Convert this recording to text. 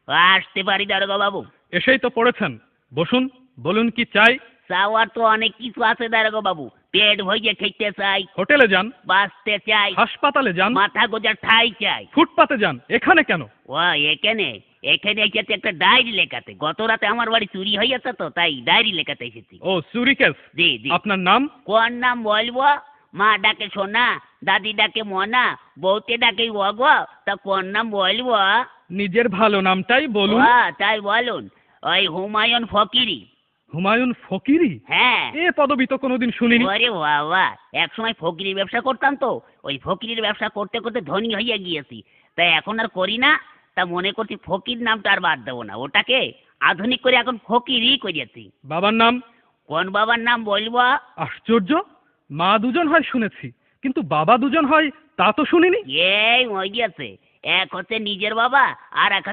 আসতে পারি দারোগা বাবু? এসেই তো পড়েছেন, বসুন, বলুন কি চাই। চাওয়ার তো অনেক কিছু আছে দারোগা বাবু। পেট ভরিয়ে খেতে চাই, হোটেলে যান, বাঁচতে চাই, হাসপাতালে যান, মাথা গোজার ঠাই চাই। ফুটপাতে যান, এখানে কেন? ও এখানে এখানে এসেছে একটা ডায়েরি লেখাতে। গত রাতে আমার বাড়ি চুরি হয়েছে তো, তাই ডায়েরি লেখাতে এসেছি। ও চুরি কেস। জি জি। আপনার নাম? কোন নাম বলবো? মা ডাকে সোনা, দাদি ডাকে মনা, বউতে ডাকে অগ। তা কোন নাম বলবো? নিজের ভালো নামটাই বলুন। তাই বলুন, ওই হুমায়ুন ফকিরি। হুমায়ুন ফকিরি? হ্যাঁ। এ পদবি তো কোনোদিন শুনিনি। ওরে বাবা, এক সময় ফকিরির ব্যবসা করতাম তো, ওই ফকিরির ব্যবসা করতে করতে ধনী হয়ে গিয়েছি, তাই এখন আর করি না। তা মনে করছি ফকির নামটা আর বাদ দেবো না, ওটাকে আধুনিক করে এখন ফকিরই করিয়েছি। বাবার নাম? কোন বাবার নাম বলবো? আশ্চর্য, মা দুজন হয় শুনেছি, কিন্তু বাবা দুজন হয় তা তো শুনিনি। এই ওই গিয়েছে, এক হচ্ছে নিজের বাবা আর এক